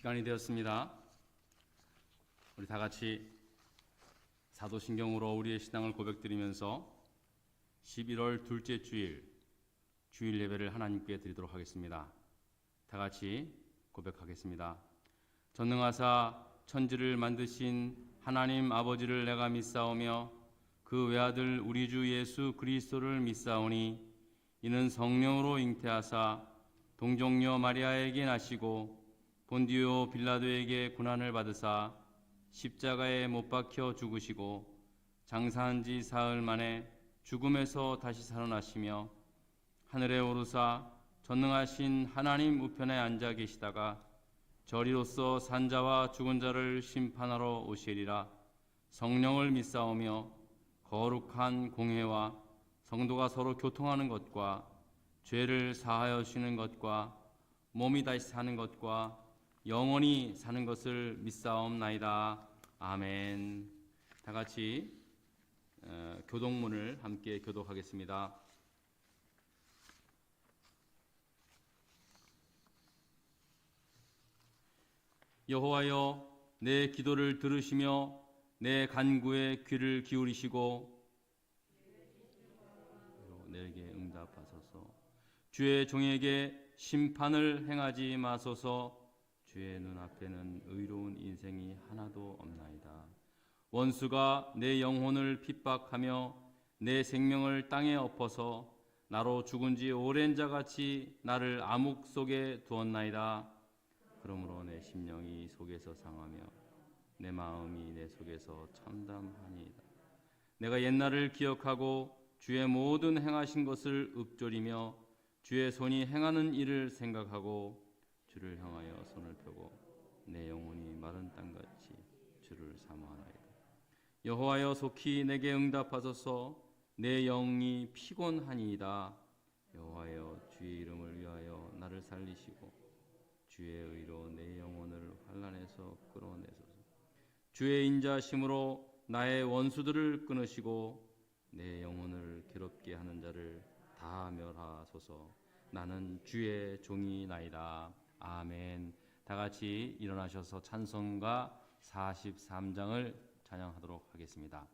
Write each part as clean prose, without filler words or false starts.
시간이 되었습니다. 우리 다 같이 사도신경으로 우리의 신앙을 고백드리면서 11월 둘째 주일 예배를 하나님께 드리도록 하겠습니다. 다 같이 고백하겠습니다. 전능하사 천지를 만드신 하나님 아버지를 내가 믿사오며 그 외아들 우리 주 예수 그리스도를 믿사오니 이는 성령으로 잉태하사 동정녀 마리아에게 나시고 본디오 빌라도에게 고난을 받으사 십자가에 못 박혀 죽으시고 장사한 지 사흘 만에 죽음에서 다시 살아나시며 하늘에 오르사 전능하신 하나님 우편에 앉아 계시다가 저리로서 산자와 죽은 자를 심판하러 오시리라. 성령을 믿사오며 거룩한 공회와 성도가 서로 교통하는 것과 죄를 사하여 주시는 것과 몸이 다시 사는 것과 영원히 사는 것을 믿사옵나이다. 아멘. 다 같이 교독문을 함께 교독하겠습니다. 여호와여, 내 기도를 들으시며 내 간구에 귀를 기울이시고 내게 응답하소서. 주의 종에게 심판을 행하지 마소서. 주의 눈앞에는 의로운 인생이 하나도 없나이다. 원수가 내 영혼을 핍박하며 내 생명을 땅에 엎어서 나로 죽은 지 오랜 자같이 나를 암흑 속에 두었나이다. 그러므로 내 심령이 속에서 상하며 내 마음이 내 속에서 참담하니이다. 내가 옛날을 기억하고 주의 모든 행하신 것을 읊조리며 주의 손이 행하는 일을 생각하고 주를 향하여 손을 펴고 내 영혼이 마른 땅같이 주를 사모하나이다. 여호와여, 속히 내게 응답하소서. 내 영이 피곤하니이다. 여호와여, 주의 이름을 위하여 나를 살리시고 주의 의로 내 영혼을 환난에서 끌어내소서. 주의 인자심으로 나의 원수들을 끊으시고 내 영혼을 괴롭게 하는 자를 다 멸하소서. 나는 주의 종이나이다. 아멘. 다 같이 일어나셔서 찬송가 43장을 찬양하도록 하겠습니다.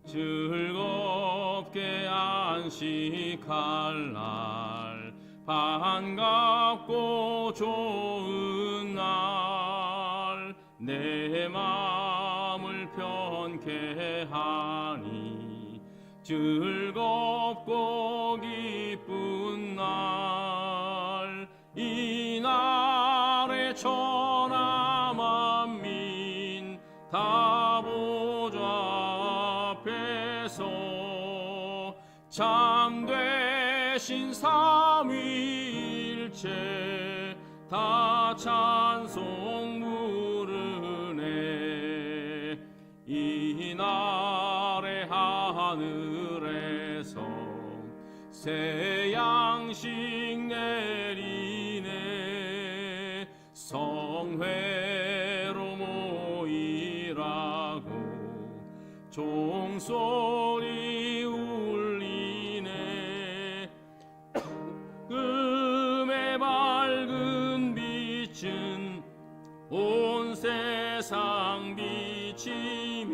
즐겁게 안식할 날, 반갑고 좋은 날, 내 마음을 편케 하니 즐겁고 기쁜 날, 이 날에 천하 만민 다 보좌 앞에서 참되신 삼위일체 다 찬송 부르네. 이 날에 하늘에서 새 양식 내리네. 성회로 모이라고 종소리 울리네. 금의 밝은 빛은 온 세상 비치며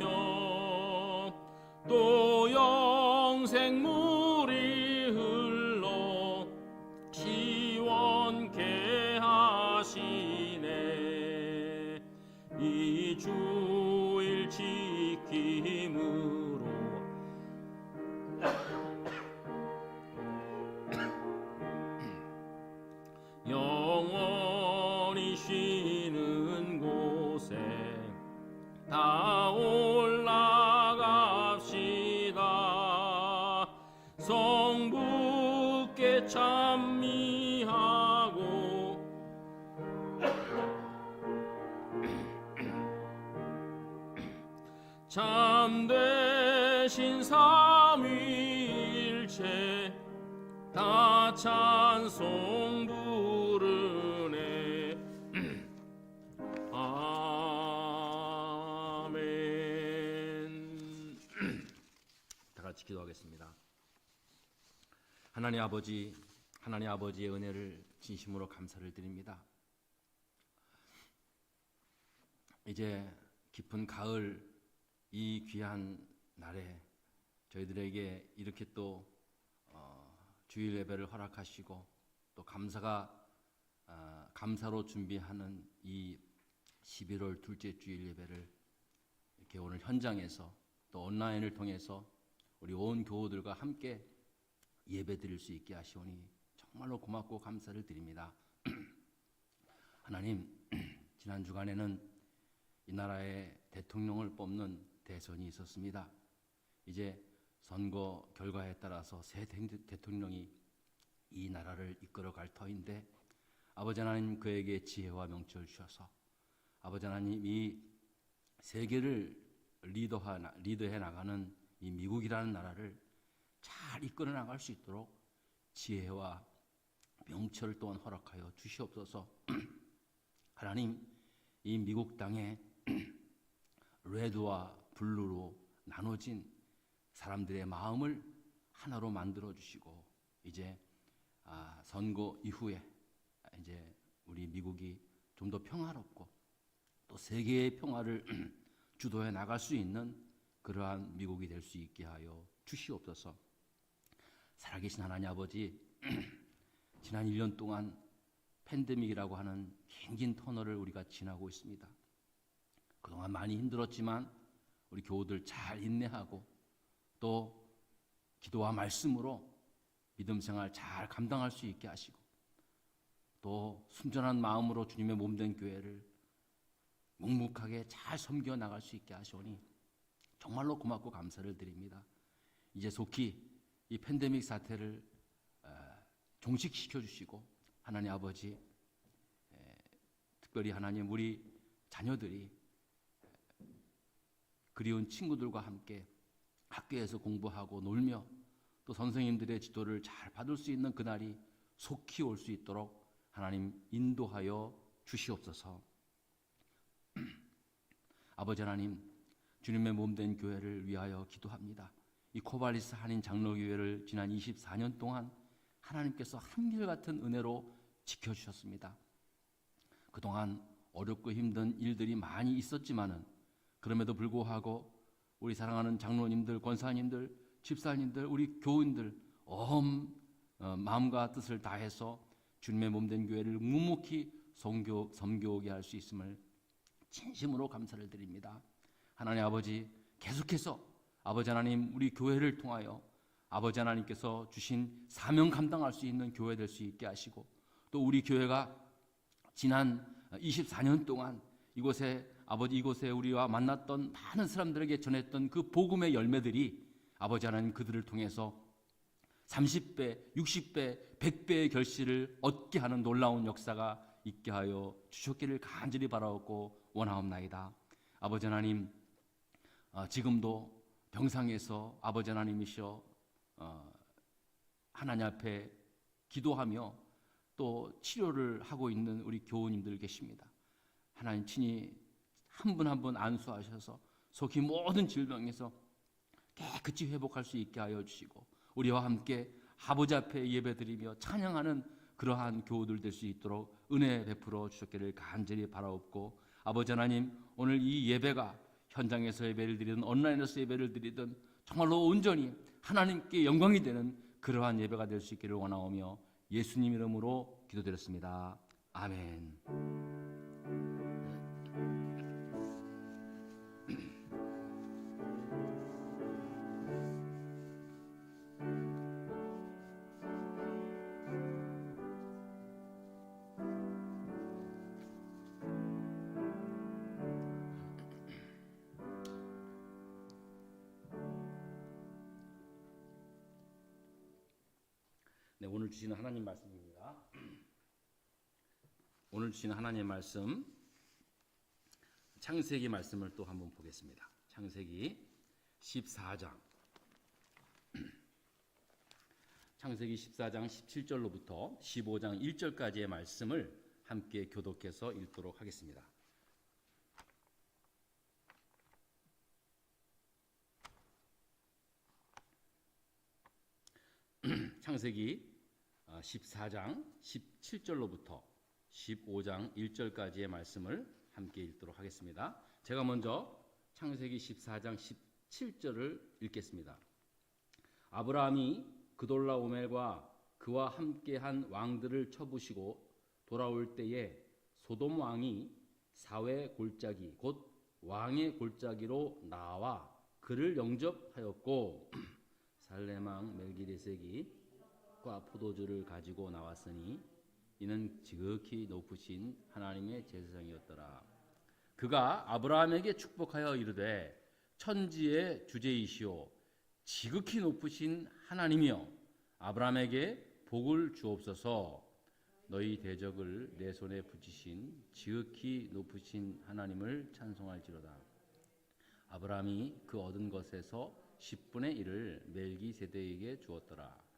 또 영생물이 흘러 시원케 하시네. 이 주일 지킴으로 영원히 쉬는 곳에 다 올라갑시다. 성부께 찬미하고 참되신 삼위일체 다 찬송 부르네. 아멘. 기도하겠습니다. 하나님 아버지, 하나님 아버지의 은혜를 진심으로 감사를 드립니다. 이제 깊은 가을 이 귀한 날에 저희들에게 이렇게 또 주일 예배를 허락하시고 또 감사로 준비하는 이 11월 둘째 주일 예배를 이렇게 오늘 현장에서 또 온라인을 통해서 우리 온 교우들과 함께 예배 드릴 수 있게 하시오니 정말로 고맙고 감사를 드립니다. 하나님, 지난 주간에는 이 나라의 대통령을 뽑는 대선이 있었습니다. 이제 선거 결과에 따라서 새 대통령이 이 나라를 이끌어갈 터인데 아버지 하나님 그에게 지혜와 명철을 주셔서 아버지 하나님 이 세계를 리더해 나가는 이 미국이라는 나라를 잘 이끌어 나갈 수 있도록 지혜와 명철을 또한 허락하여 주시옵소서. 하나님, 이 미국 땅에 레드와 블루로 나눠진 사람들의 마음을 하나로 만들어 주시고 이제 선거 이후에 이제 우리 미국이 좀 더 평화롭고 또 세계의 평화를 주도해 나갈 수 있는 그러한 미국이 될 수 있게 하여 주시옵소서. 살아계신 하나님 아버지, 지난 1년 동안 팬데믹이라고 하는 긴 터널을 우리가 지나고 있습니다. 그동안 많이 힘들었지만 우리 교우들 잘 인내하고 또 기도와 말씀으로 믿음 생활 잘 감당할 수 있게 하시고 또 순전한 마음으로 주님의 몸된 교회를 묵묵하게 잘 섬겨 나갈 수 있게 하시오니 정말로 고맙고 감사를 드립니다. 이제 속히 이 팬데믹 사태를 종식시켜 주시고 하나님 아버지, 특별히 하나님 우리 자녀들이 그리운 친구들과 함께 학교에서 공부하고 놀며 또 선생님들의 지도를 잘 받을 수 있는 그날이 속히 올 수 있도록 하나님 인도하여 주시옵소서. 아버지 하나님, 주님의 몸된 교회를 위하여 기도합니다. 이 코발리스 한인 장로교회를 지난 24년 동안 하나님께서 한결같은 은혜로 지켜주셨습니다. 그동안 어렵고 힘든 일들이 많이 있었지만은 그럼에도 불구하고 우리 사랑하는 장로님들, 권사님들, 집사님들, 우리 교인들 마음과 뜻을 다해서 주님의 몸된 교회를 묵묵히 섬겨오게 할 수 있음을 진심으로 감사를 드립니다. 하나님 아버지, 계속해서 아버지 하나님 우리 교회를 통하여 아버지 하나님께서 주신 사명 감당할 수 있는 교회 될 수 있게 하시고 또 우리 교회가 지난 24년 동안 이곳에 우리와 만났던 많은 사람들에게 전했던 그 복음의 열매들이 아버지 하나님 그들을 통해서 30배, 60배, 100배의 결실을 얻게 하는 놀라운 역사가 있게 하여 주셨기를 간절히 바라옵고 원하옵나이다. 아버지 하나님, 지금도 병상에서 아버지 하나님이시여 하나님 앞에 기도하며 또 치료를 하고 있는 우리 교우님들 계십니다. 하나님 친히 한 분 한 분 안수하셔서 속히 모든 질병에서 깨끗이 회복할 수 있게 하여 주시고 우리와 함께 아버지 앞에 예배드리며 찬양하는 그러한 교우들 될 수 있도록 은혜 베풀어 주셨기를 간절히 바라옵고 아버지 하나님, 오늘 이 예배가 현장에서 예배를 드리든 온라인에서 예배를 드리든 정말로 온전히 하나님께 영광이 되는 그러한 예배가 될 수 있기를 원하오며 예수님 이름으로 기도드렸습니다. 아멘. 네, 오늘 주시는 하나님 말씀입니다. 오늘 주시는 하나님의 말씀 창세기 말씀을 또 한번 보겠습니다. 창세기 14장 창세기 14장 17절로부터 15장 1절까지의 말씀을 함께 교독해서 읽도록 하겠습니다. 창세기 14장 17절로부터 15장 1절까지의 말씀을 함께 읽도록 하겠습니다. 제가 먼저 창세기 14장 17절을 읽겠습니다. 아브라함이 그돌라오멜과 그와 함께한 왕들을 쳐부시고 돌아올 때에 소돔 왕이 사회 골짜기 곧 왕의 골짜기로 나와 그를 영접하였고 살렘 왕 멜기세덱이 과 포도주를 가지고 나왔으니 이는 지극히 높으신 하나님의 제사장이었더라. 그가 아브라함에게 축복하여 이르되 천지의 주제이시오 지극히 높으신 하나님이여 아브라함에게 복을 주옵소서. 너희 대적을 내 손에 붙이신 지극히 높으신 하나님을 찬송할지로다. 아브라함이 그 얻은 것에서 10분의 1을 멜기세덱에게 주었더라.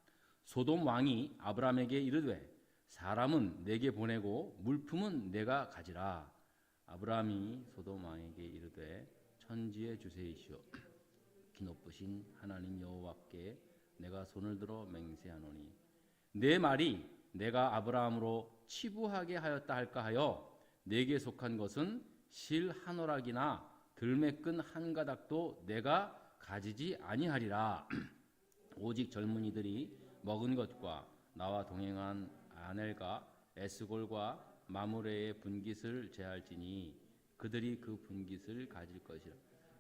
소돔 왕이 아브라함에게 이르되 사람은 내게 보내고 물품은 내가 가지라. 아브라함이 소돔 왕에게 이르되 천지의 주세이시오 기 높으신 하나님 여호와께 내가 손을 들어 맹세하노니 내 말이 내가 아브라함으로 치부하게 하였다 할까 하여 내게 속한 것은 실 한 오락이나 들매끈 한 가닥도 내가 가지지 아니하리라. 오직 젊은이들이 먹은 것과 나와 동행한 아넬과 에스골과 마므레의 분깃을 제할지니 그들이 그 분깃을 가질 것이라.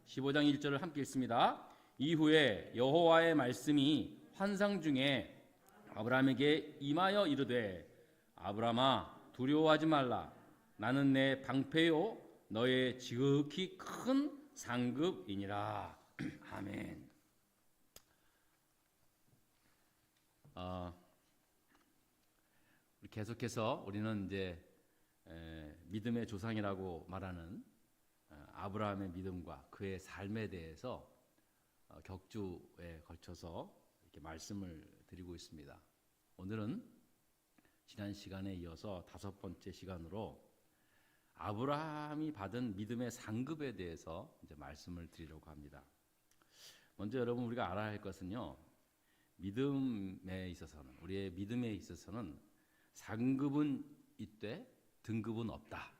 15장 1절을 함께 읽습니다. 이후에 여호와의 말씀이 환상 중에 아브라함에게 임하여 이르되 아브라함아 두려워하지 말라. 나는 내 방패요 너의 지극히 큰 상급이니라. 아멘. 계속해서 우리는 이제 믿음의 조상이라고 말하는 아브라함의 믿음과 그의 삶에 대해서 격주에 걸쳐서 이렇게 말씀을 드리고 있습니다. 오늘은 지난 시간에 이어서 5번째 시간으로 아브라함이 받은 믿음의 상급에 대해서 이제 말씀을 드리려고 합니다. 먼저 여러분 우리가 알아야 할 것은요. 믿음에 있어서는 우리의 믿음에 있어서는 상급은 있되 등급은 없다.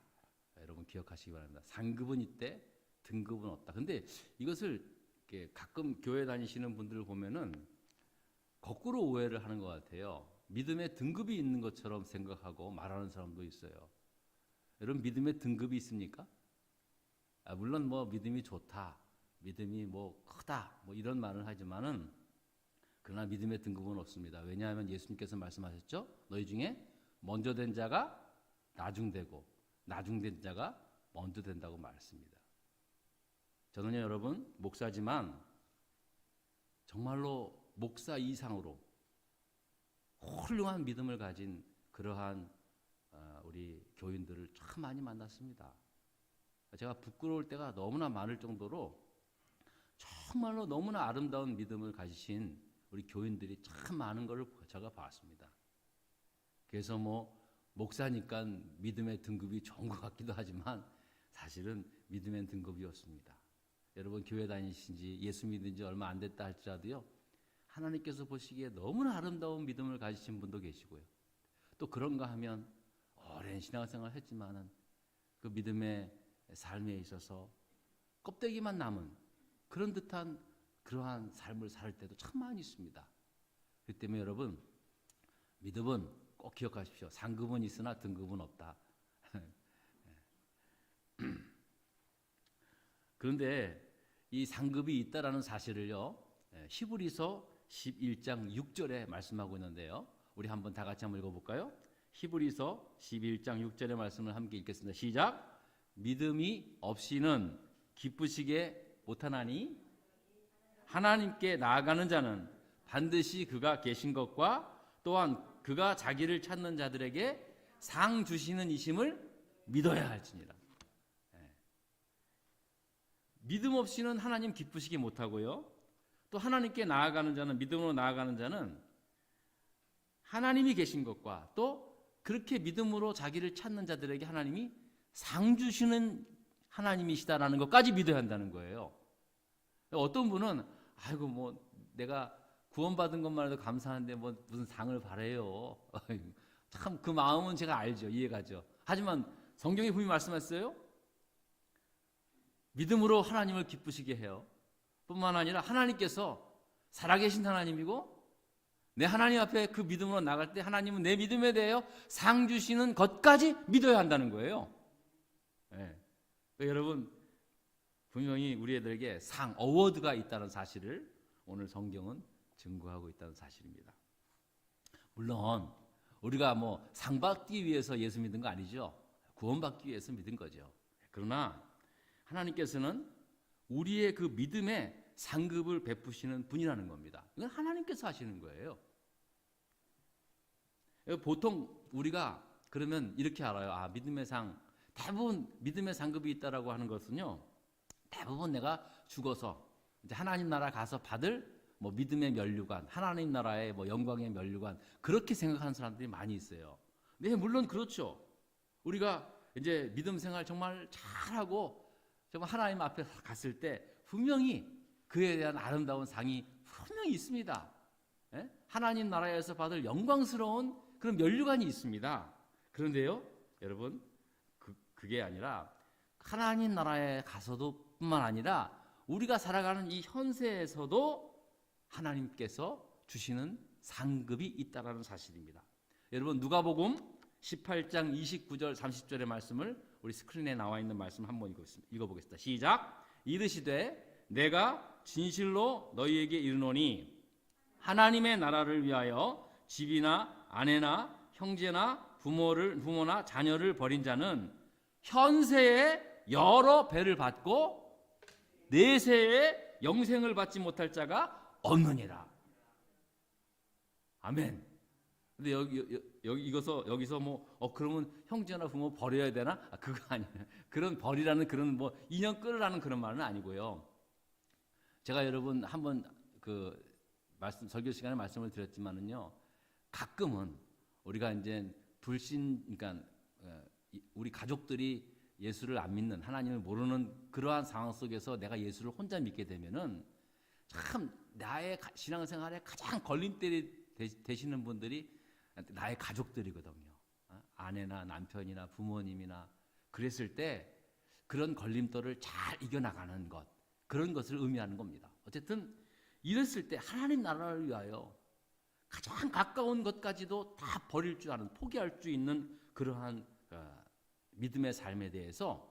여러분 기억하시기 바랍니다. 상급은 있되 등급은 없다. 근데 이것을 이렇게 가끔 교회 다니시는 분들을 보면은 거꾸로 오해를 하는 것 같아요. 믿음에 등급이 있는 것처럼 생각하고 말하는 사람도 있어요. 여러분 믿음에 등급이 있습니까? 물론 뭐 믿음이 좋다, 믿음이 뭐 크다, 뭐 이런 말을 하지만은 그러나 믿음의 등급은 없습니다. 왜냐하면 예수님께서 말씀하셨죠. 너희 중에 먼저 된 자가 나중되고 나중된 자가 먼저 된다고 말했습니다. 저는요 여러분 목사지만 정말로 목사 이상으로 훌륭한 믿음을 가진 그러한 우리 교인들을 참 많이 만났습니다. 제가 부끄러울 때가 너무나 많을 정도로 정말로 너무나 아름다운 믿음을 가지신 우리 교인들이 참 많은 걸 제가 봤습니다. 그래서 뭐 목사니까 믿음의 등급이 좋은 것 같기도 하지만 사실은 믿음의 등급이 없습니다. 여러분 교회 다니신 지 예수 믿은 지 얼마 안 됐다 할지라도요. 하나님께서 보시기에 너무나 아름다운 믿음을 가지신 분도 계시고요. 또 그런가 하면 오랜 신앙생활을 했지만은 그 믿음의 삶에 있어서 껍데기만 남은 그런 듯한 그러한 삶을 살 때도 참 많이 있습니다. 그렇기 때문에 여러분 믿음은 꼭 기억하십시오. 상급은 있으나 등급은 없다. 그런데 이 상급이 있다라는 사실을요. 히브리서 11장 6절에 말씀하고 있는데요. 우리 한번 다 같이 한번 읽어볼까요? 히브리서 11장 6절의 말씀을 함께 읽겠습니다. 시작. 믿음이 없이는 기쁘시게 못하나니 하나님께 나아가는 자는 반드시 그가 계신 것과 또한 그가 자기를 찾는 자들에게 상 주시는 이심을 믿어야 할지니라. 믿음 없이는 하나님 기쁘시게 못하고요. 또 하나님께 나아가는 자는 믿음으로 나아가는 자는 하나님이 계신 것과 또 그렇게 믿음으로 자기를 찾는 자들에게 하나님이 상 주시는 하나님이시다라는 것까지 믿어야 한다는 거예요. 어떤 분은 아이고 뭐 내가 구원받은 것만 해도 감사한데 뭐 무슨 상을 바래요. 참 그 마음은 제가 알죠. 이해가죠. 하지만 성경이 분명히 말씀했어요. 믿음으로 하나님을 기쁘시게 해요. 뿐만 아니라 하나님께서 살아계신 하나님이고 내 하나님 앞에 그 믿음으로 나갈 때 하나님은 내 믿음에 대하여 상 주시는 것까지 믿어야 한다는 거예요. 네. 여러분 분명히 우리 애들에게 상, 어워드가 있다는 사실을 오늘 성경은 증거하고 있다는 사실입니다. 물론 우리가 뭐 상 받기 위해서 예수 믿은 거 아니죠. 구원받기 위해서 믿은 거죠. 그러나 하나님께서는 우리의 그 믿음에 상급을 베푸시는 분이라는 겁니다. 이건 하나님께서 하시는 거예요. 보통 우리가 그러면 이렇게 알아요. 아, 믿음의 상, 대부분 믿음의 상급이 있다라고 하는 것은요. 대부분 내가 죽어서 이제 하나님 나라 가서 받을 뭐 믿음의 면류관, 하나님 나라의 뭐 영광의 면류관, 그렇게 생각하는 사람들이 많이 있어요. 네, 물론 그렇죠. 우리가 이제 믿음 생활 정말 잘하고 정말 하나님 앞에 갔을 때 분명히 그에 대한 아름다운 상이 분명히 있습니다. 예? 하나님 나라에서 받을 영광스러운 그런 면류관이 있습니다. 그런데요, 여러분, 그게 아니라 하나님 나라에 가서도 뿐만 아니라 우리가 살아가는 이 현세에서도 하나님께서 주시는 상급이 있다라는 사실입니다. 여러분 누가복음 18장 29절 30절의 말씀을 우리 스크린에 나와 있는 말씀 한번 읽어보겠습니다. 시작. 이르시되 내가 진실로 너희에게 이르노니 하나님의 나라를 위하여 집이나 아내나 형제나 부모나 자녀를 버린 자는 현세에 여러 배를 받고 내세에 영생을 받지 못할 자가 없느니라. 아멘. 근데 여기서 뭐 그러면 형제나 부모 버려야 되나? 그거 아니에요. 그런 버리라는 그런 뭐 인연 끌으라는 그런 말은 아니고요. 제가 여러분 한번 그 말씀 설교 시간에 말씀을 드렸지만은요. 가끔은 우리가 이제 불신, 그러니까 우리 가족들이 예수를 안 믿는, 하나님을 모르는 그러한 상황 속에서 내가 예수를 혼자 믿게 되면은 참 나의 신앙생활에 가장 걸림돌이 되시는 분들이 나의 가족들이거든요. 아내나 남편이나 부모님이나 그랬을 때 그런 걸림돌을 잘 이겨나가는 것, 그런 것을 의미하는 겁니다. 어쨌든 이랬을 때 하나님 나라를 위하여 가장 가까운 것까지도 다 버릴 줄 아는, 포기할 수 있는 그러한 믿음의 삶에 대해서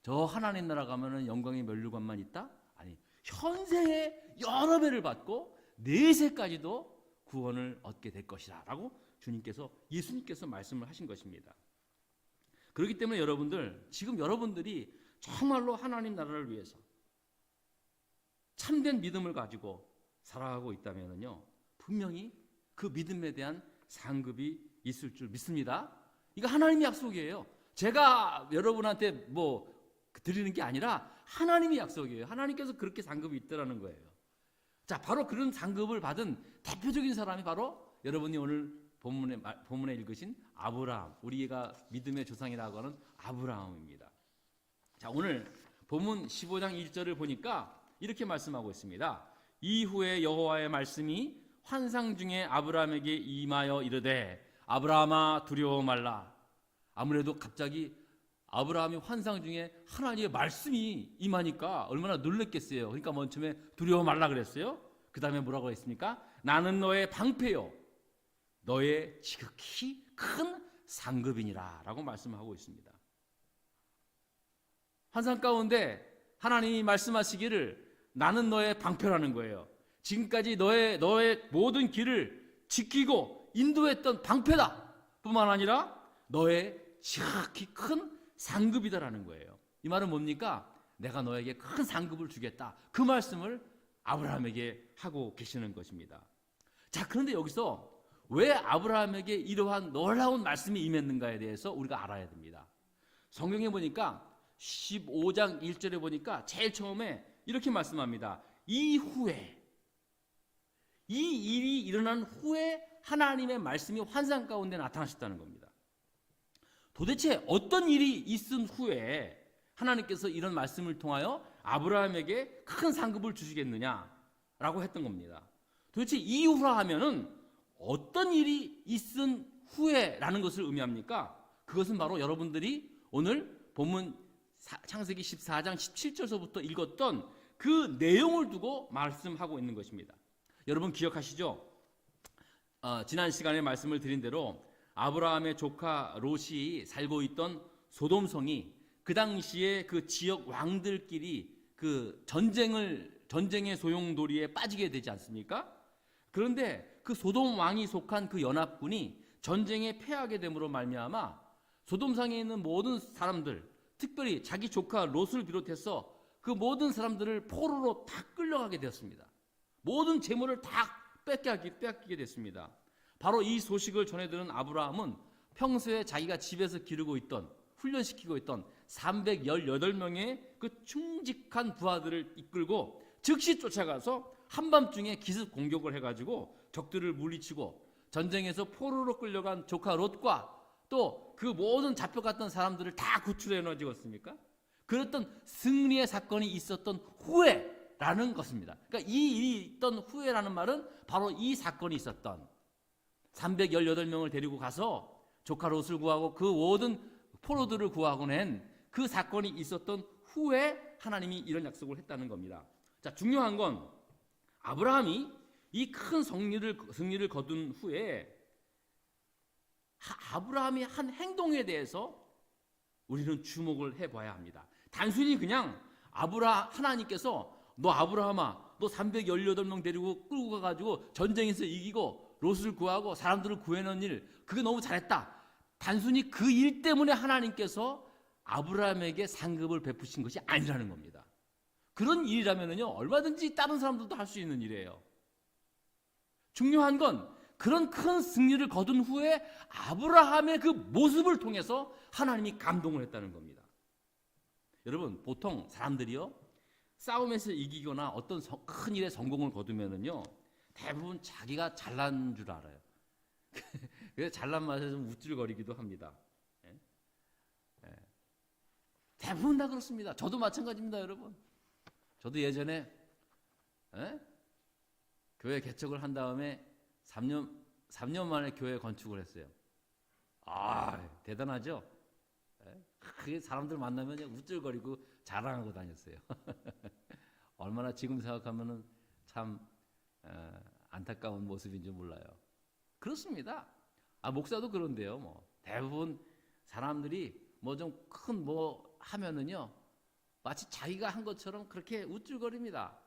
저 하나님 나라 가면은 영광의 면류관만 있다? 아니, 현세에 여러 배를 받고 내세까지도 구원을 얻게 될 것이다 라고 예수님께서 말씀을 하신 것입니다. 그렇기 때문에 여러분들, 지금 여러분들이 정말로 하나님 나라를 위해서 참된 믿음을 가지고 살아가고 있다면요, 분명히 그 믿음에 대한 상급이 있을 줄 믿습니다. 이거 하나님의 약속이에요. 제가 여러분한테 뭐 드리는 게 아니라 하나님의 약속이에요. 하나님께서 그렇게 상급이 있다라는 거예요. 자, 바로 그런 상급을 받은 대표적인 사람이 바로 여러분이 오늘 본문에 읽으신 아브라함, 우리가 믿음의 조상이라고 하는 아브라함입니다. 자, 오늘 본문 15장 1절을 보니까 이렇게 말씀하고 있습니다. 이후에 여호와의 말씀이 환상 중에 아브라함에게 임하여 이르되 아브라함아 두려워 말라. 아무래도 갑자기 아브라함이 환상 중에 하나님의 말씀이 임하니까 얼마나 놀랬겠어요. 그러니까 맨 처음에 두려워 말라 그랬어요. 그 다음에 뭐라고 했습니까? 나는 너의 방패요 너의 지극히 큰 상급이니라 라고 말씀하고 있습니다. 환상 가운데 하나님이 말씀하시기를 나는 너의 방패라는 거예요. 지금까지 너의 모든 길을 지키고 인도했던 방패다 뿐만 아니라 너의 지극히 큰 상급이다라는 거예요. 이 말은 뭡니까? 내가 너에게 큰 상급을 주겠다. 그 말씀을 아브라함에게 하고 계시는 것입니다. 자, 그런데 여기서 왜 아브라함에게 이러한 놀라운 말씀이 임했는가에 대해서 우리가 알아야 됩니다. 성경에 보니까 15장 1절에 보니까 제일 처음에 이렇게 말씀합니다. 이후에, 이 일이 일어난 후에 하나님의 말씀이 환상 가운데 나타나셨다는 겁니다. 도대체 어떤 일이 있은 후에 하나님께서 이런 말씀을 통하여 아브라함에게 큰 상급을 주시겠느냐? 라고 했던 겁니다. 도대체 이후라 하면은 어떤 일이 있은 후에라는 것을 의미합니까? 그것은 바로 여러분들이 오늘 본문 창세기 14장 17절서부터 읽었던 그 내용을 두고 말씀하고 있는 것입니다. 여러분 기억하시죠? 지난 시간에 말씀을 드린 대로 아브라함의 조카 롯이 살고 있던 소돔성이 그 당시에 그 지역 왕들끼리 그 전쟁의 소용돌이에 빠지게 되지 않습니까? 그런데 그 소돔 왕이 속한 그 연합군이 전쟁에 패하게 됨으로 말미암아 소돔성에 있는 모든 사람들, 특별히 자기 조카 롯을 비롯해서 그 모든 사람들을 포로로 다 끌려가게 되었습니다. 모든 재물을 다 뺏기게 됐습니다. 바로 이 소식을 전해들은 아브라함은 평소에 자기가 집에서 기르고 있던, 훈련시키고 있던 318명의 그 충직한 부하들을 이끌고 즉시 쫓아가서 한밤중에 기습 공격을 해가지고 적들을 물리치고 전쟁에서 포로로 끌려간 조카 롯과 또 그 모든 잡혀갔던 사람들을 다 구출해 넣어지었습니까? 그랬던 승리의 사건이 있었던 후에라는 것입니다. 그러니까 이 일이 있던 후에라는 말은 바로 이 사건이 있었던 318명을 데리고 가서 조카 롯을 구하고 그 모든 포로들을 구하고 낸 그 사건이 있었던 후에 하나님이 이런 약속을 했다는 겁니다. 자, 중요한 건 아브라함이 이 큰 승리를 거둔 후에 아브라함이 한 행동에 대해서 우리는 주목을 해봐야 합니다. 단순히 그냥 하나님께서 너 아브라함아, 너 318명 데리고 끌고 가가지고 전쟁에서 이기고 롯을 구하고 사람들을 구해놓은 일, 그게 너무 잘했다. 단순히 그 일 때문에 하나님께서 아브라함에게 상급을 베푸신 것이 아니라는 겁니다. 그런 일이라면요, 얼마든지 다른 사람들도 할 수 있는 일이에요. 중요한 건 그런 큰 승리를 거둔 후에 아브라함의 그 모습을 통해서 하나님이 감동을 했다는 겁니다. 여러분, 보통 사람들이요, 싸움에서 이기거나 어떤 큰 일에 성공을 거두면은요, 대부분 자기가 잘난 줄 알아요. 그래서 잘난 맛에 좀 우쭐거리기도 합니다. 대부분 다 그렇습니다. 저도 마찬가지입니다, 여러분. 저도 예전에 교회 개척을 한 다음에 3년 만에 교회 건축을 했어요. 대단하죠? 그게 사람들 만나면 우쭐거리고 자랑하고 다녔어요. 얼마나 지금 생각하면은 참 안타까운 모습인지 몰라요. 그렇습니다. 목사도 그런데요. 뭐 대부분 사람들이 뭐 좀 큰 뭐 하면은요, 마치 자기가 한 것처럼 그렇게 우쭐거립니다.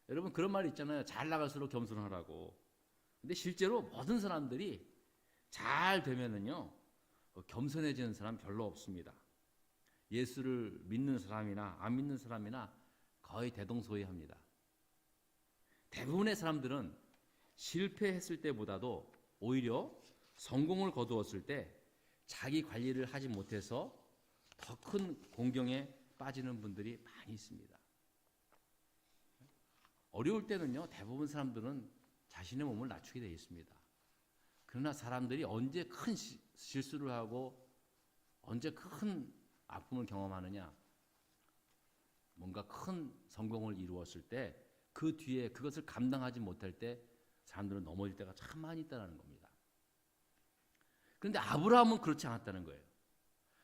여러분, 그런 말 있잖아요. 잘 나갈수록 겸손하라고. 근데 실제로 모든 사람들이 잘 되면은요, 겸손해지는 사람 별로 없습니다. 예수를 믿는 사람이나 안 믿는 사람이나 거의 대동소이합니다. 대부분의 사람들은 실패했을 때보다도 오히려 성공을 거두었을 때 자기 관리를 하지 못해서 더 큰 공경에 빠지는 분들이 많이 있습니다. 어려울 때는요, 대부분 사람들은 자신의 몸을 낮추게 되어 있습니다. 그러나 사람들이 언제 큰 실수를 하고 언제 큰 아픔을 경험하느냐, 뭔가 큰 성공을 이루었을 때 그 뒤에 그것을 감당하지 못할 때 사람들은 넘어질 때가 참 많이 있다는 겁니다. 그런데 아브라함은 그렇지 않았다는 거예요.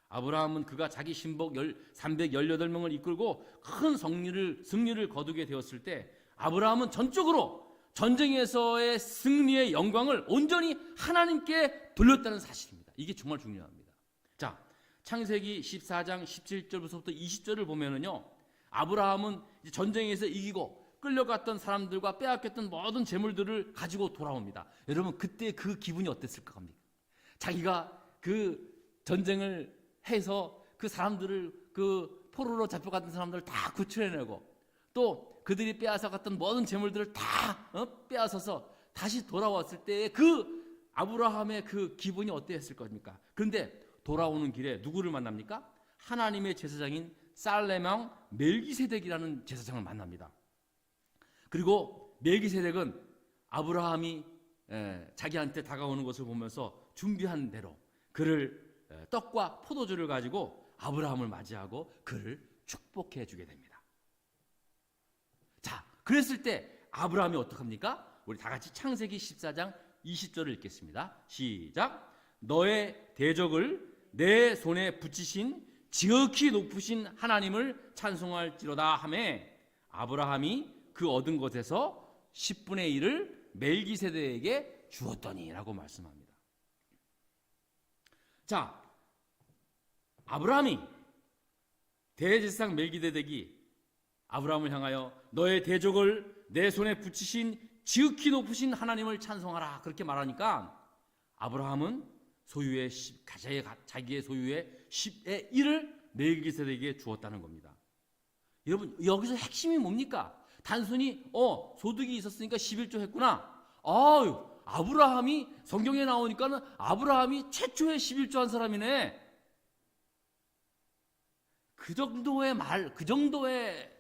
아브라함은 그가 자기 신복 318명을 이끌고 큰 승리를 거두게 되었을 때 아브라함은 전적으로 전쟁에서의 승리의 영광을 온전히 하나님께 돌렸다는 사실입니다. 이게 정말 중요합니다. 자, 창세기 14장 17절부터 20절을 보면은요, 아브라함은 전쟁에서 이기고 끌려갔던 사람들과 빼앗겼던 모든 재물들을 가지고 돌아옵니다. 여러분, 그때 그 기분이 어땠을까 합니까? 자기가 그 전쟁을 해서 그 사람들을, 그 포로로 잡혀갔던 사람들을 다 구출해내고 또 그들이 빼앗아갔던 모든 재물들을 다 빼앗아서 다시 돌아왔을 때의 그 아브라함의 그 기분이 어땠을 겁니까? 그런데 돌아오는 길에 누구를 만납니까? 하나님의 제사장인 살레명 멜기세덱이라는 제사장을 만납니다. 그리고 멜기세덱은 아브라함이 자기한테 다가오는 것을 보면서 준비한 대로 그를 떡과 포도주를 가지고 아브라함을 맞이하고 그를 축복해 주게 됩니다. 그랬을 때 아브라함이 어떡합니까? 우리 다 같이 창세기 14장 20절을 읽겠습니다. 시작. 너의 대적을 내 손에 붙이신 지극히 높으신 하나님을 찬송할지로다 하매 아브라함이 그 얻은 것에서 10분의 1을 멜기세덱에게 주었더니라고 말씀합니다. 자, 아브라함이 대제사장 멜기세덱이 아브라함을 향하여 너의 대적을 내 손에 붙이신 지극히 높으신 하나님을 찬송하라 그렇게 말하니까 아브라함은 소유의 자기의 소유의 10의 1을 멜기세덱에게 주었다는 겁니다. 여러분 여기서 핵심이 뭡니까? 단순히 소득이 있었으니까 11조 했구나. 아브라함이 성경에 나오니까는 아브라함이 최초의 11조 한 사람이네. 그 정도의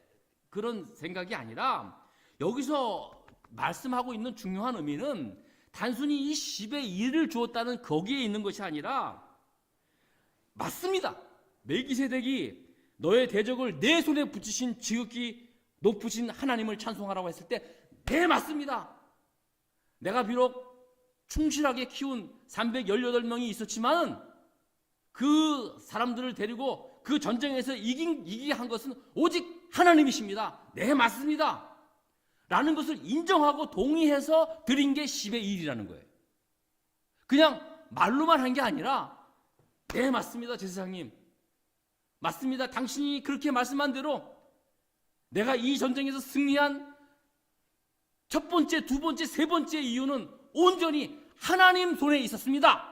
그런 생각이 아니라 여기서 말씀하고 있는 중요한 의미는 단순히 이 10의 1을 주었다는 거기에 있는 것이 아니라 맞습니다. 멜기세덱이 너의 대적을 내 손에 붙이신 지극히 높으신 하나님을 찬송하라고 했을 때 네 맞습니다. 내가 비록 충실하게 키운 318명이 있었지만 그 사람들을 데리고 그 전쟁에서 이기게 한 것은 오직 하나님이십니다. 네 맞습니다. 라는 것을 인정하고 동의해서 드린 게 10의 1이라는 거예요. 그냥 말로만 한 게 아니라 네 맞습니다 제사장님. 맞습니다. 당신이 그렇게 말씀한 대로 내가 이 전쟁에서 승리한 첫 번째, 두 번째, 세 번째 이유는 온전히 하나님 손에 있었습니다.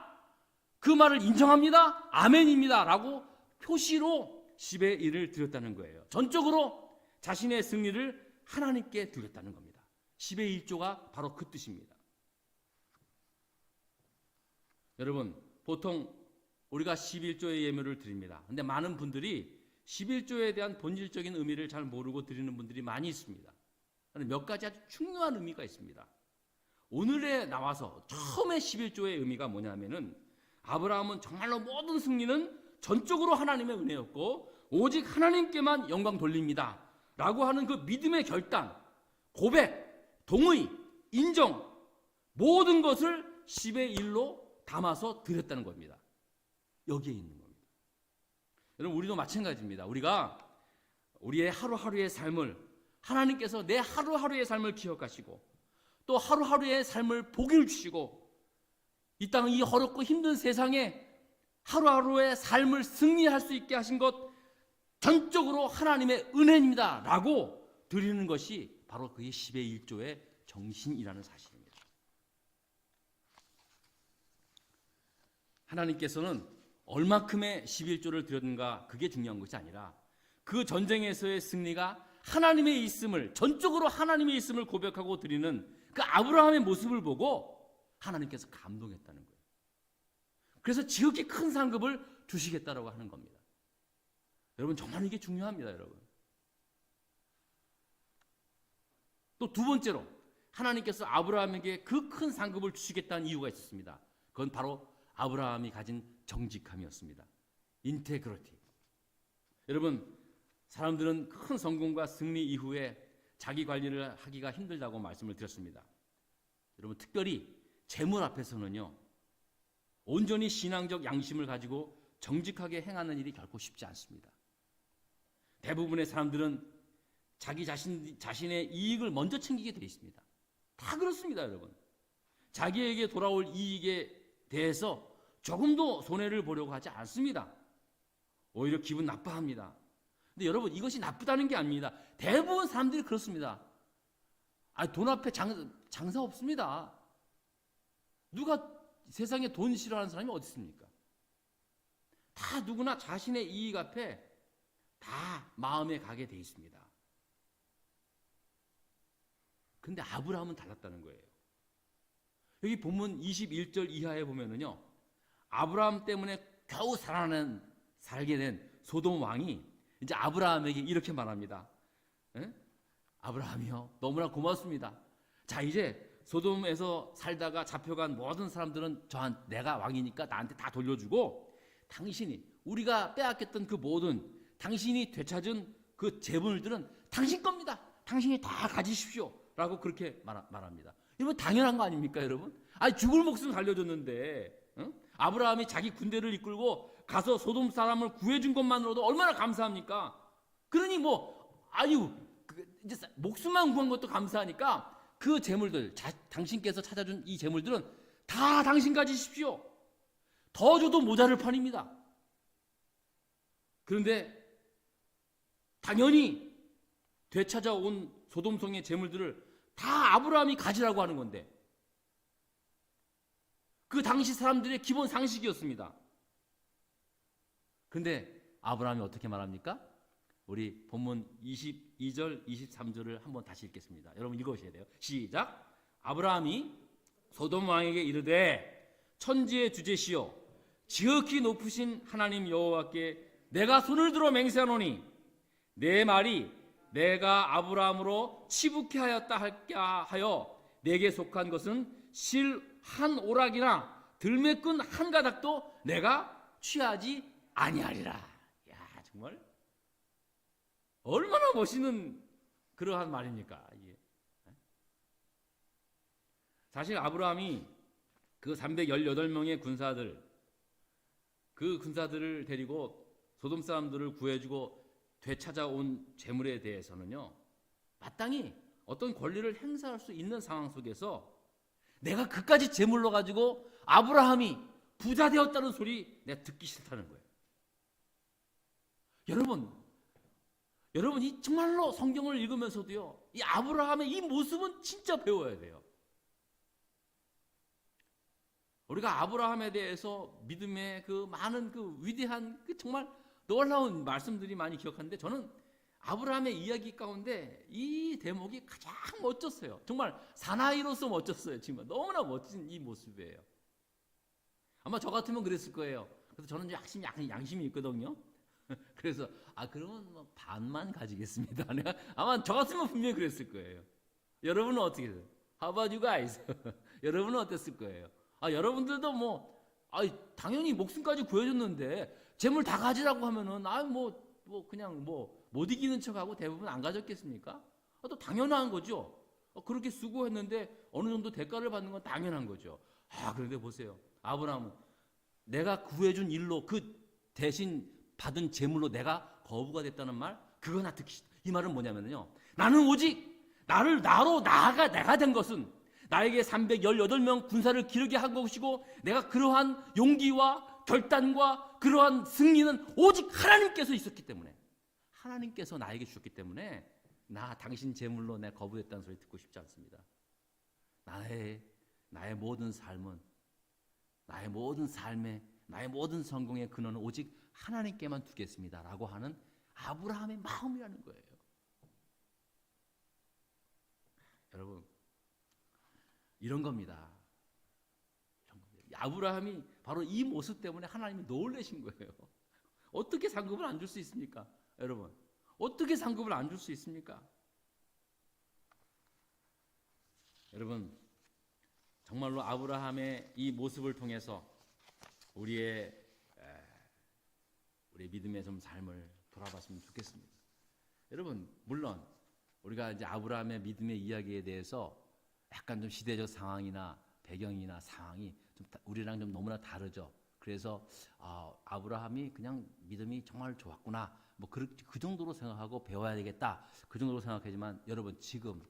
그 말을 인정합니다. 아멘입니다. 라고 표시로 10의 1을 드렸다는 거예요. 전적으로 자신의 승리를 하나님께 드렸다는 겁니다. 10의 1조가 바로 그 뜻입니다. 여러분 보통 우리가 11조의 예물을 드립니다. 근데 많은 분들이 11조에 대한 본질적인 의미를 잘 모르고 드리는 분들이 많이 있습니다. 몇 가지 아주 중요한 의미가 있습니다. 오늘에 나와서 처음에 11조의 의미가 뭐냐면은 아브라함은 정말로 모든 승리는 전적으로 하나님의 은혜였고 오직 하나님께만 영광 돌립니다 라고 하는 그 믿음의 결단, 고백, 동의, 인정 모든 것을 10의 1로 담아서 드렸다는 겁니다. 여기에 있는 겁니다. 여러분 우리도 마찬가지입니다. 우리가 우리의 하루하루의 삶을 하나님께서 내 하루하루의 삶을 기억하시고 또 하루하루의 삶을 복을 주시고 이 땅 이 어렵고 힘든 세상에 하루하루의 삶을 승리할 수 있게 하신 것 전적으로 하나님의 은혜입니다 라고 드리는 것이 바로 그의 10의 1조의 정신이라는 사실입니다. 하나님께서는 얼마큼의 11조를 드렸는가 그게 중요한 것이 아니라 그 전쟁에서의 승리가 하나님의 있음을 전적으로 하나님의 있음을 고백하고 드리는 그 아브라함의 모습을 보고 하나님께서 감동했다는 거예요. 그래서 지극히 큰 상급을 주시겠다라고 하는 겁니다. 여러분 정말 이게 중요합니다. 여러분 또 두 번째로 하나님께서 아브라함에게 그 큰 상급을 주시겠다는 이유가 있었습니다. 그건 바로 아브라함이 가진 정직함이었습니다. 인테그리티. 여러분 사람들은 큰 성공과 승리 이후에 자기 관리를 하기가 힘들다고 말씀을 드렸습니다. 여러분 특별히 재물 앞에서는요 온전히 신앙적 양심을 가지고 정직하게 행하는 일이 결코 쉽지 않습니다. 대부분의 사람들은 자기 자신의 이익을 먼저 챙기게 되어 있습니다. 다 그렇습니다. 여러분 자기에게 돌아올 이익에 대해서 조금도 손해를 보려고 하지 않습니다. 오히려 기분 나빠합니다. 근데 여러분 이것이 나쁘다는 게 아닙니다. 대부분 사람들이 그렇습니다. 돈 앞에 장사 없습니다. 누가 세상에 돈 싫어하는 사람이 어디 있습니까? 다 누구나 자신의 이익 앞에 다 마음에 가게 돼 있습니다. 근데 아브라함은 달랐다는 거예요. 여기 본문 21절 이하에 보면은요 아브라함 때문에 겨우 살게 된 소돔 왕이 이제 아브라함에게 이렇게 말합니다. 아브라함이요 너무나 고맙습니다. 자 이제 소돔에서 살다가 잡혀간 모든 사람들은 내가 왕이니까 나한테 다 돌려주고 당신이 우리가 빼앗겼던 그 모든 당신이 되찾은 그 재물들은 당신 겁니다. 당신이 다 가지십시오 라고 그렇게 말합니다. 이건 당연한 거 아닙니까, 여러분? 아니, 죽을 목숨 살려줬는데, 응? 아브라함이 자기 군대를 이끌고 가서 소돔 사람을 구해준 것만으로도 얼마나 감사합니까? 그러니 이제 목숨만 구한 것도 감사하니까 그 재물들, 당신께서 찾아준 이 재물들은 다 당신 가지십시오. 더 줘도 모자를 판입니다. 그런데 당연히 되찾아온 소돔성의 재물들을 다 아브라함이 가지라고 하는 건데, 그 당시 사람들의 기본 상식이었습니다. 그런데 아브라함이 어떻게 말합니까? 우리 본문 22절, 23절을 한번 다시 읽겠습니다. 여러분 읽으셔야 돼요. 시작. 아브라함이 소돔 왕에게 이르되 천지의 주제시여 지극히 높으신 하나님 여호와께 내가 손을 들어 맹세하노니 내 말이 내가 아브라함으로 치북케 하였다 하여 내게 속한 것은 실 한 오락이나 들매 끈 한 가닥도 내가 취하지 아니하리라. 야, 정말 얼마나 멋있는 그러한 말입니까? 이게. 사실 아브라함이 그 318명의 군사들, 그 군사들을 데리고 소돔 사람들을 구해주고 되찾아온 재물에 대해서는요, 마땅히 어떤 권리를 행사할 수 있는 상황 속에서 내가 그까지 재물로 가지고 아브라함이 부자 되었다는 소리 내가 듣기 싫다는 거예요. 여러분이 정말로 성경을 읽으면서도요, 이 아브라함의 이 모습은 진짜 배워야 돼요. 우리가 아브라함에 대해서 믿음의 그 많은 그 위대한 그 정말 놀라운 말씀들이 많이 기억하는데, 저는 아브라함의 이야기 가운데 이 대목이 가장 멋졌어요. 정말 사나이로서 멋졌어요. 정말 너무나 멋진 이 모습이에요. 아마 저 같으면 그랬을 거예요. 그래서 저는 약간 양심이 있거든요. 그래서 그러면 뭐 반만 가지겠습니다. 아마 저 같으면 분명히 그랬을 거예요. 여러분은 어떻게 해요? How about you guys? 여러분은 어땠을 거예요? 여러분들도 당연히 목숨까지 구해줬는데 재물 다 가지라고 하면은 그냥 못 이기는 척하고 대부분 안 가졌겠습니까? 또 당연한 거죠. 그렇게 수고했는데 어느 정도 대가를 받는 건 당연한 거죠. 그런데 보세요. 아브라함은 내가 구해준 일로 그 대신 받은 재물로 내가 거부가 됐다는 말, 그거 나 듣기 싫다. 이 말은 뭐냐면요, 나는 오직 나로 나아가 내가 된 것은 나에게 318명 군사를 기르게 한 것이고, 내가 그러한 용기와 결단과 그러한 승리는 오직 하나님께서 있었기 때문에, 하나님께서 나에게 주셨기 때문에 당신 재물로 내 거부했다는 소리 듣고 싶지 않습니다. 나의 모든 삶은, 나의 모든 삶의, 나의 모든 성공의 근원은 오직 하나님께만 두겠습니다 라고 하는 아브라함의 마음이라는 거예요. 여러분, 이런 겁니다. 아브라함이 바로 이 모습 때문에 하나님이 놀라신 거예요. 어떻게 상급을 안 줄 수 있습니까? 여러분, 어떻게 상급을 안 줄 수 있습니까? 여러분, 정말로 아브라함의 이 모습을 통해서 우리의 믿음의 좀 삶을 돌아봤으면 좋겠습니다. 여러분, 물론 우리가 이제 아브라함의 믿음의 이야기에 대해서 약간 좀 시대적 상황이나 배경이나 상황이 좀 우리랑 좀 너무나 다르죠. 그래서 아브라함이 그냥 믿음이 정말 좋았구나, 그 정도로 생각하고 배워야 되겠다, 그 정도로 생각하지만, 여러분, 지금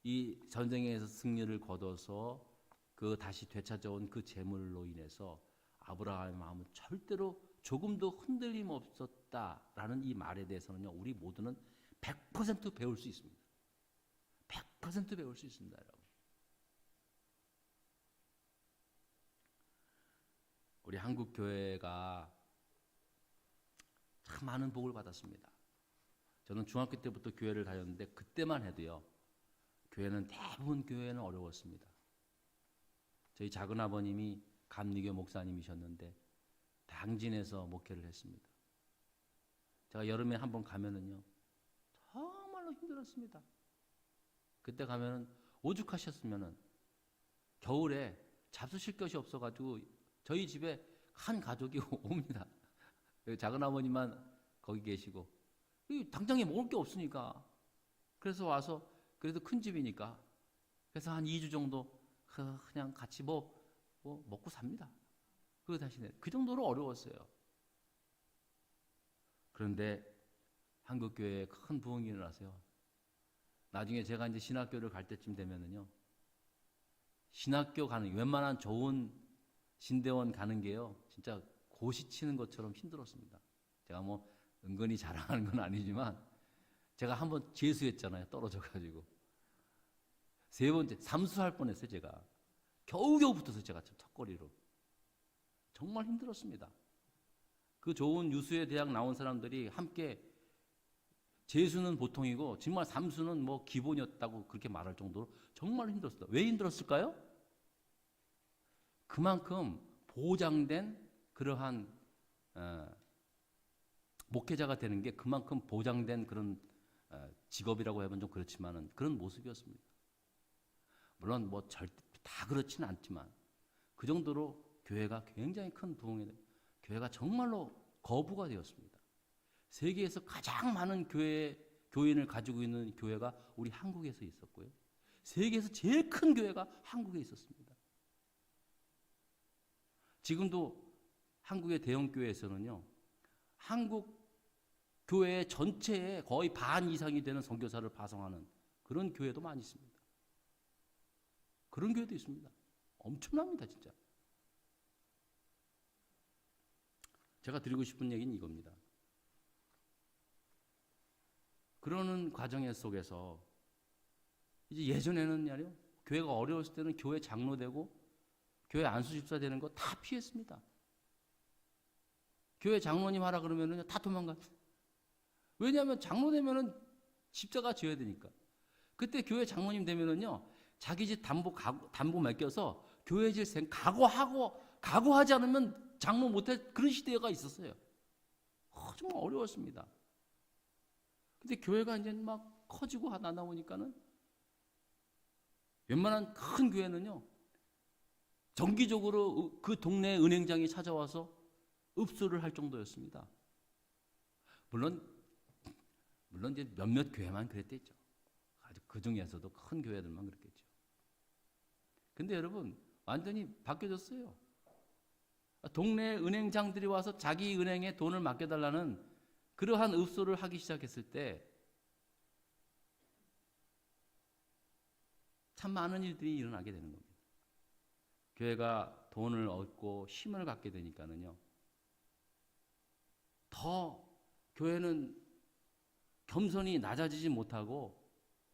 이 전쟁에서 승리를 거둬서 그 다시 되찾아온 그 재물로 인해서 아브라함의 마음은 절대로 조금도 흔들림 없었다라는 이 말에 대해서는요, 우리 모두는 100% 배울 수 있습니다. 100% 배울 수 있습니다, 여러분. 우리 한국 교회가 참 많은 복을 받았습니다. 저는 중학교 때부터 교회를 다녔는데 그때만 해도요, 대부분 교회는 어려웠습니다. 저희 작은 아버님이 감리교 목사님이셨는데 당진에서 목회를 했습니다. 제가 여름에 한번 가면은요, 정말로 힘들었습니다. 그때 가면은 오죽하셨으면은 겨울에 잡수실 것이 없어가지고 저희 집에 한 가족이 옵니다. 작은 아버님만 거기 계시고 당장에 먹을 게 없으니까 그래서 와서 그래도 큰 집이니까 그래서 한 2주 정도 그냥 같이 뭐 먹고 삽니다. 그리고 다시 그 정도로 어려웠어요. 그런데 한국 교회에 큰 부흥이 일어나서요. 나중에 제가 이제 신학교를 갈 때쯤 되면은요, 신학교 가는 웬만한 좋은 신대원 가는 게요, 진짜 고시 치는 것처럼 힘들었습니다. 제가 뭐 은근히 자랑하는 건 아니지만 제가 한번 재수했잖아요. 떨어져가지고 3번째 삼수할 뻔했어요. 제가 겨우겨우 붙어서 제가 첫거리로 정말 힘들었습니다. 그 좋은 유수의 대학 나온 사람들이 함께 재수는 보통이고 정말 삼수는 뭐 기본이었다고 그렇게 말할 정도로 정말 힘들었어요. 왜 힘들었을까요? 그만큼 보장된 그러한 목회자가 되는 게 그만큼 보장된 그런 직업이라고 하면 좀 그렇지만은 그런 모습이었습니다. 물론 뭐 절대 다 그렇지는 않지만 그 정도로 교회가 굉장히 큰 부흥이 돼요. 교회가 정말로 거부가 되었습니다. 세계에서 가장 많은 교인을 가지고 있는 교회가 우리 한국에서 있었고요. 세계에서 제일 큰 교회가 한국에 있었습니다. 지금도 한국의 대형 교회에서는요, 한국 교회 전체의 거의 반 이상이 되는 선교사를 파송하는 그런 교회도 많이 있습니다. 그런 교회도 있습니다. 엄청납니다, 진짜. 제가 드리고 싶은 얘기는 이겁니다. 그러는 과정 속에서 이제 예전에는 말이요, 교회가 어려웠을 때는 교회 장로 되고 교회 안수집사 되는 거 다 피했습니다. 교회 장로님 하라 그러면은 다 도망가요. 왜냐하면 장로 되면은 집사가 지어야 되니까. 그때 교회 장로님 되면은요, 자기 집 담보 맡겨서 교회 질 각오하지 않으면 장로 못해, 그런 시대가 있었어요. 정말 어려웠습니다. 근데 교회가 이제 막 커지고 나다 보니까는 웬만한 큰 교회는요, 정기적으로 그 동네 은행장이 찾아와서 읍소를 할 정도였습니다. 물론 이제 몇몇 교회만 그랬겠죠. 아주 그 중에서도 큰 교회들만 그랬겠죠. 근데 여러분, 완전히 바뀌어졌어요. 동네 은행장들이 와서 자기 은행에 돈을 맡겨달라는 그러한 읍소를 하기 시작했을 때 참 많은 일들이 일어나게 되는 겁니다. 교회가 돈을 얻고 힘을 갖게 되니까는요, 더 교회는 겸손히 낮아지지 못하고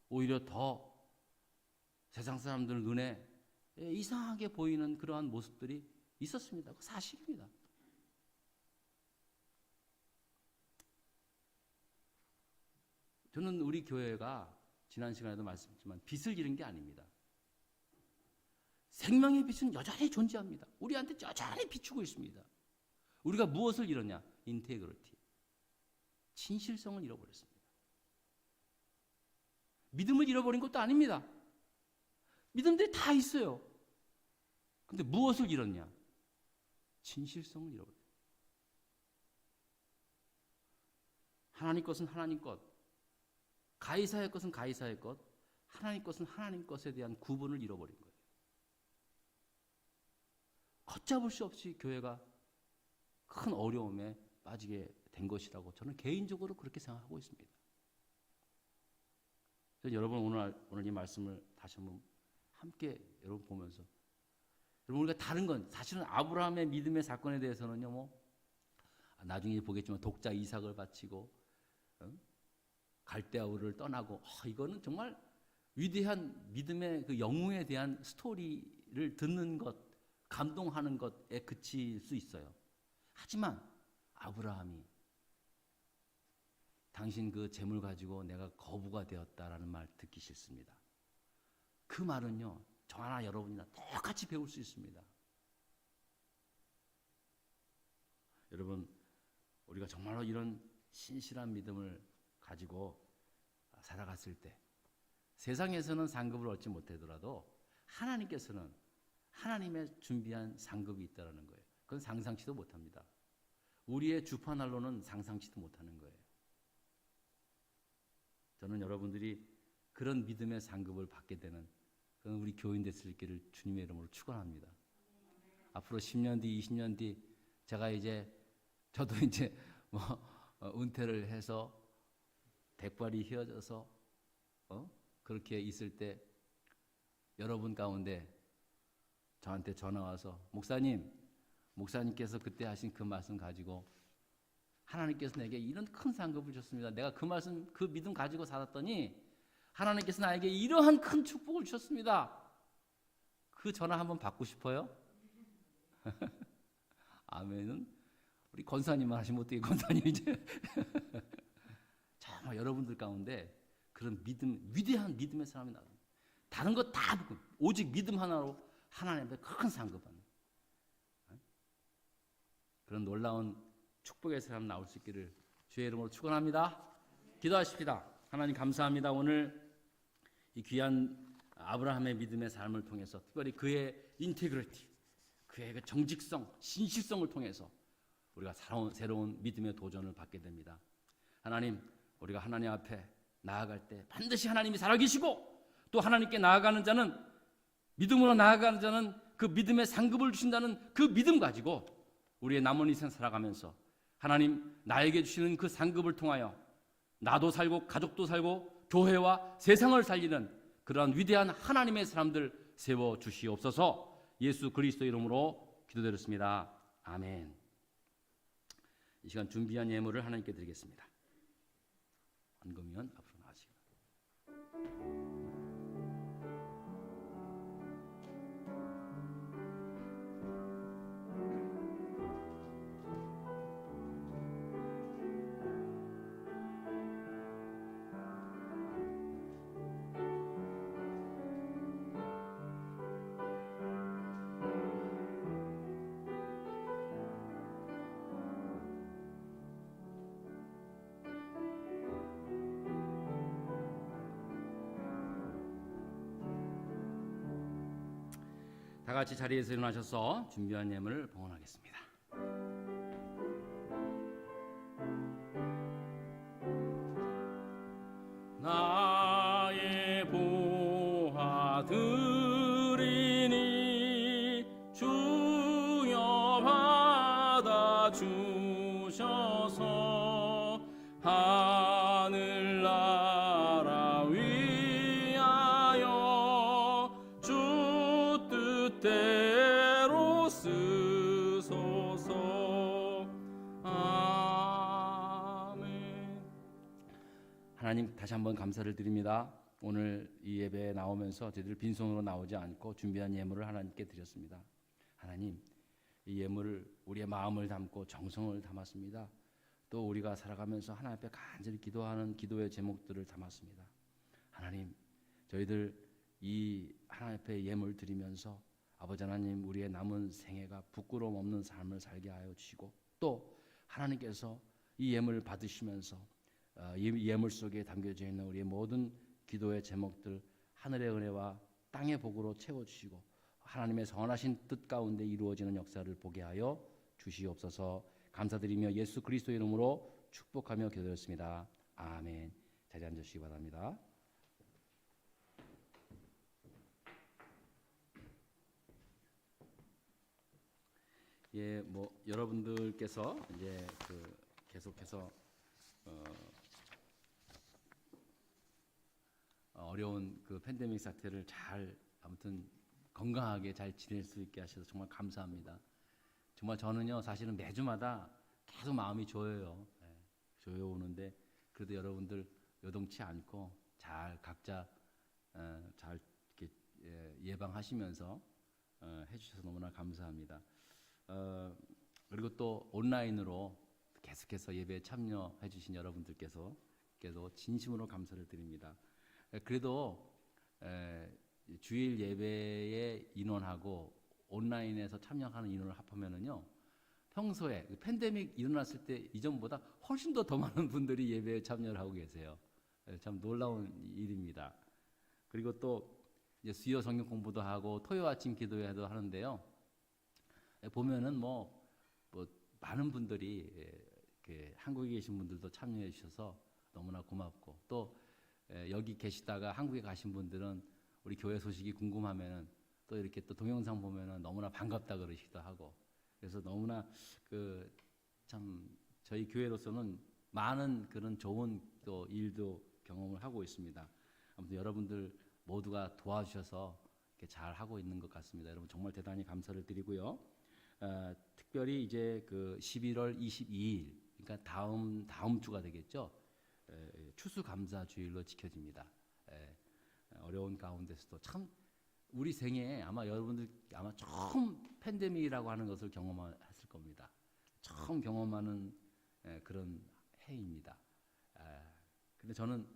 오히려 더 세상 사람들 눈에 이상하게 보이는 그러한 모습들이 있었습니다. 그 사실입니다. 저는 우리 교회가 지난 시간에도 말씀드렸지만 빛을 잃은 게 아닙니다. 생명의 빛은 여전히 존재합니다. 우리한테 여전히 비추고 있습니다. 우리가 무엇을 잃었냐? 인테그리티, 진실성을 잃어버렸습니다. 믿음을 잃어버린 것도 아닙니다. 믿음들이 다 있어요. 근데 무엇을 잃었냐? 진실성을 잃어버렸어요. 하나님 것은 하나님 것, 가이사의 것은 가이사의 것, 하나님 것은 하나님 것에 대한 구분을 잃어버린 거예요. 걷잡을 수 없이 교회가 큰 어려움에 빠지게 된 것이라고 저는 개인적으로 그렇게 생각하고 있습니다. 여러분 오늘 이 말씀을 다시 한번 함께 여러분 보면서, 여러분 우리가 다른 건 사실은 아브라함의 믿음의 사건에 대해서는요, 뭐 나중에 보겠지만 독자 이삭을 바치고 갈대아우를 떠나고, 이거는 정말 위대한 믿음의 그 영웅에 대한 스토리를 듣는 것, 감동하는 것에 그칠 수 있어요. 하지만 아브라함이 당신 그 재물 가지고 내가 거부가 되었다라는 말 듣기 싫습니다. 그 말은요, 저나 여러분이나 똑같이 배울 수 있습니다. 여러분, 우리가 정말로 이런 신실한 믿음을 가지고 살아갔을 때 세상에서는 상급을 얻지 못하더라도 하나님께서는 하나님의 준비한 상급이 있다는 거예요. 그건 상상치도 못합니다. 우리의 주판알로는 상상치도 못하는 거예요. 저는 여러분들이 그런 믿음의 상급을 받게 되는 그런 우리 교인 될 수 있기를 주님의 이름으로 축원합니다. 앞으로 10년 뒤, 20년 뒤 제가 이제 저도 이제 뭐 은퇴를 해서 백발이 휘어져서 그렇게 있을 때 여러분 가운데 저한테 전화 와서 목사님께서 그때 하신 그 말씀 가지고 하나님께서 내게 이런 큰 상급을 줬습니다. 내가 그 말씀, 그 믿음 가지고 살았더니 하나님께서 나에게 이러한 큰 축복을 주셨습니다. 그 전화 한번 받고 싶어요? 아멘은 우리 권사님만 하시면 어떻게 권사님 이제 정말 여러분들 가운데 그런 믿음, 위대한 믿음의 사람이 나옵니다. 다른 거 다 오직 믿음 하나로 하나님의 큰 상급받는 그런 놀라운 축복의 사람 나올 수 있기를 주의 이름으로 축원합니다. 기도하십시다. 하나님 감사합니다. 오늘 이 귀한 아브라함의 믿음의 삶을 통해서 특별히 그의 인테그리티, 그의 그 정직성, 신실성을 통해서 우리가 새로운 믿음의 도전을 받게 됩니다. 하나님, 우리가 하나님 앞에 나아갈 때 반드시 하나님이 살아계시고 또 하나님께 나아가는 자는 믿음으로 나아가는 자는 그 믿음의 상급을 주신다는 그 믿음 가지고 우리의 남은 인생 살아가면서 하나님 나에게 주시는 그 상급을 통하여 나도 살고 가족도 살고 교회와 세상을 살리는 그러한 위대한 하나님의 사람들 세워 주시옵소서. 예수 그리스도 이름으로 기도드렸습니다. 아멘. 이 시간 준비한 예물을 하나님께 드리겠습니다. 안금위원 앞으로 나와주시기 바랍니다. 다 같이 자리에서 일어나셔서 준비한 예물을 봉헌하겠습니다. 나의 보화 드리니 주여 받아 주셔서 하늘나라 위하여 주 뜻대로 쓰소서. 아멘. 하나님 다시 한번 감사를 드립니다. 오늘 이 예배에 나오면서 저희들 빈손으로 나오지 않고 준비한 예물을 하나님께 드렸습니다. 하나님, 이 예물을 우리의 마음을 담고 정성을 담았습니다. 또 우리가 살아가면서 하나님 앞에 간절히 기도하는 기도의 제목들을 담았습니다. 하나님, 저희들 이 하나님 앞에 예물 드리면서 아버지 하나님 우리의 남은 생애가 부끄러움 없는 삶을 살게 하여 주시고 또 하나님께서 이 예물을 받으시면서 이 예물 속에 담겨져 있는 우리의 모든 기도의 제목들 하늘의 은혜와 땅의 복으로 채워주시고 하나님의 선하신 뜻 가운데 이루어지는 역사를 보게 하여 주시옵소서. 감사드리며 예수 그리스도 이름으로 축복하며 기도드렸습니다. 아멘. 자리에 앉으시기 바랍니다. 예, 뭐 여러분들께서 이제 계속해서 어려운 그 팬데믹 사태를 잘 아무튼 건강하게 잘 지낼 수 있게 하셔서 정말 감사합니다. 정말 저는요 사실은 매주마다 계속 마음이 조여요. 조여오는데 그래도 여러분들 요동치 않고 잘 각자 잘 이렇게 예방하시면서 해주셔서 너무나 감사합니다. 그리고 또 온라인으로 계속해서 예배에 참여해 주신 여러분들께서도 진심으로 감사를 드립니다. 그래도 주일 예배의 인원하고 온라인에서 참여하는 인원을 합하면은요 평소에 팬데믹 일어났을 때 이전보다 훨씬 더 많은 분들이 예배에 참여를 하고 계세요. 참 놀라운 일입니다. 그리고 또 이제 수요 성경 공부도 하고 토요 아침 기도회도 하는데요. 보면은 뭐 많은 분들이 한국에 계신 분들도 참여해 주셔서 너무나 고맙고 또 여기 계시다가 한국에 가신 분들은 우리 교회 소식이 궁금하면은 또 이렇게 또 동영상 보면은 너무나 반갑다 그러시기도 하고, 그래서 너무나 참 저희 교회로서는 많은 그런 좋은 또 일도 경험을 하고 있습니다. 아무튼 여러분들 모두가 도와주셔서 이렇게 잘 하고 있는 것 같습니다. 여러분 정말 대단히 감사를 드리고요. 특별히 이제 11월 22일, 그러니까 다음 주가 되겠죠. 추수감사주일로 지켜집니다. 어려운 가운데서도 참 우리 생애에 아마 여러분들 처음 팬데믹이라고 하는 것을 경험했을 겁니다. 처음 경험하는 그런 해입니다. 근데 저는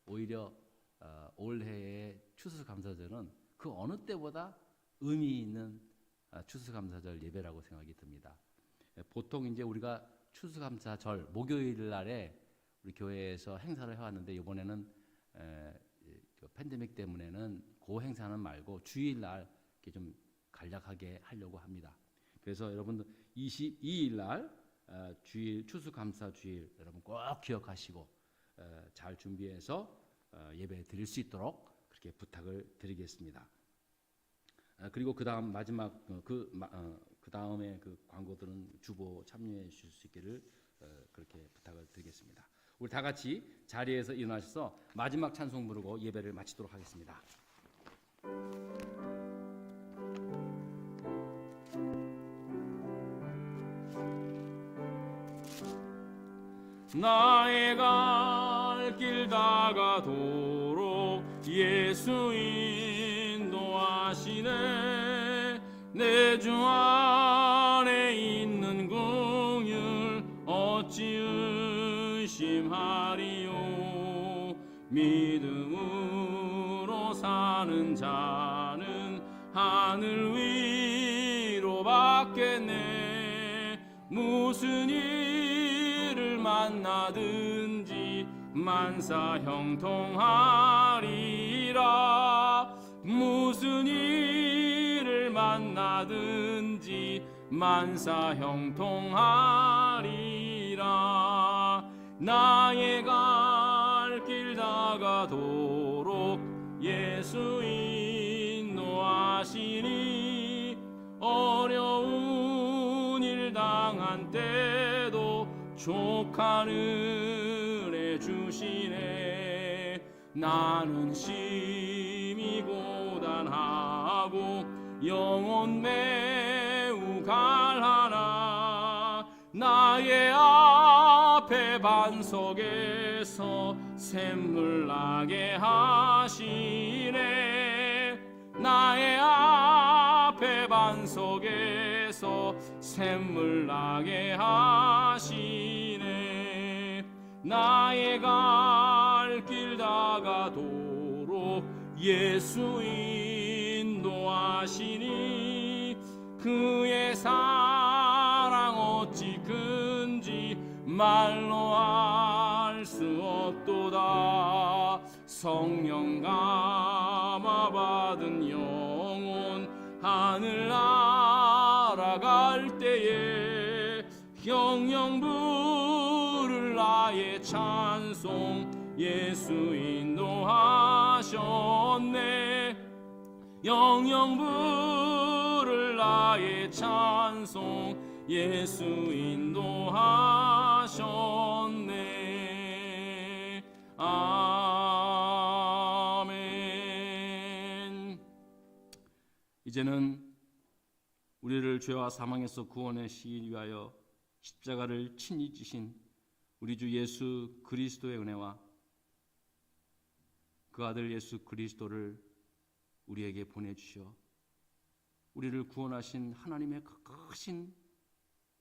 오히려 올해의 추수감사절은 그 어느 때보다 의미 있는 추수감사절 예배라고 생각이 듭니다. 보통 이제 우리가 추수감사절 목요일 날에 우리 교회에서 행사를 해왔는데, 이번에는 팬데믹 때문에는 그 행사는 말고 주일날 이렇게 좀 간략하게 하려고 합니다. 그래서 여러분들 22일 날 주일 추수감사주일 여러분 꼭 기억하시고 잘 준비해서 예배 드릴 수 있도록 그렇게 부탁을 드리겠습니다. 그리고 그 다음 마지막 그 다음에 그 광고들은 주보 참여해 주실 수 있기를 그렇게 부탁을 드리겠습니다. 우리 다 같이 자리에서 일어나셔서 마지막 찬송 부르고 예배를 마치도록 하겠습니다. 나의 갈 길 다가도록 예수 인도하시네. 내 주 안에 있는 긍휼 어찌 의심하리요. 믿음으로 사는 자는 하늘 위로 받겠네. 무슨 일을 만나든지 만사 형통하리라. 무슨 일을 만나든지 만사 형통하리라. 나의 갈 길 다가도록 예수 인도하시니. 어려운 일 당한 때도 족한 은혜 주시네. 나는 심히 고단하고 영혼 매우 갈하나. 나의 앞에 반석에서 샘물 나게 하시네. 나의 앞에 반석에서 샘물 나게 하시네. 나의 갈 길 다가도록 예수 인도하시니. 그의 사랑 어찌 큰지 말로 알 수 없도다. 성령 감화 받은 영혼 하늘 날아갈 때에 영영 부를 나의 찬송 예수 인도하셨네. 영영 부를 나의 찬송 예수 인도하셨네. 아멘. 이제는 우리를 죄와 사망에서 구원하시기 위하여 십자가를 친히 지신 우리 주 예수 그리스도의 은혜와 그 아들 예수 그리스도를 우리에게 보내주시어 우리를 구원하신 하나님의 크신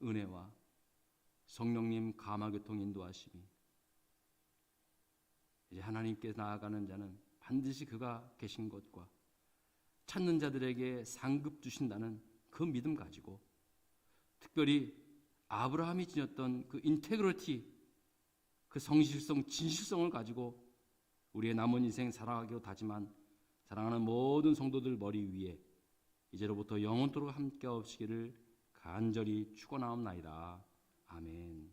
은혜와 성령님 감화교통 인도하심이 이제 하나님께 나아가는 자는 반드시 그가 계신 것과 찾는 자들에게 상급 주신다는 그 믿음 가지고, 특별히 아브라함이 지녔던 그 인테그리티, 그 성실성, 진실성을 가지고 우리의 남은 인생 살아가기로 다짐한 사랑하는 모든 성도들 머리 위에 이제로부터 영원토록 함께 없으기를 간절히 축원하옵나이다. 아멘.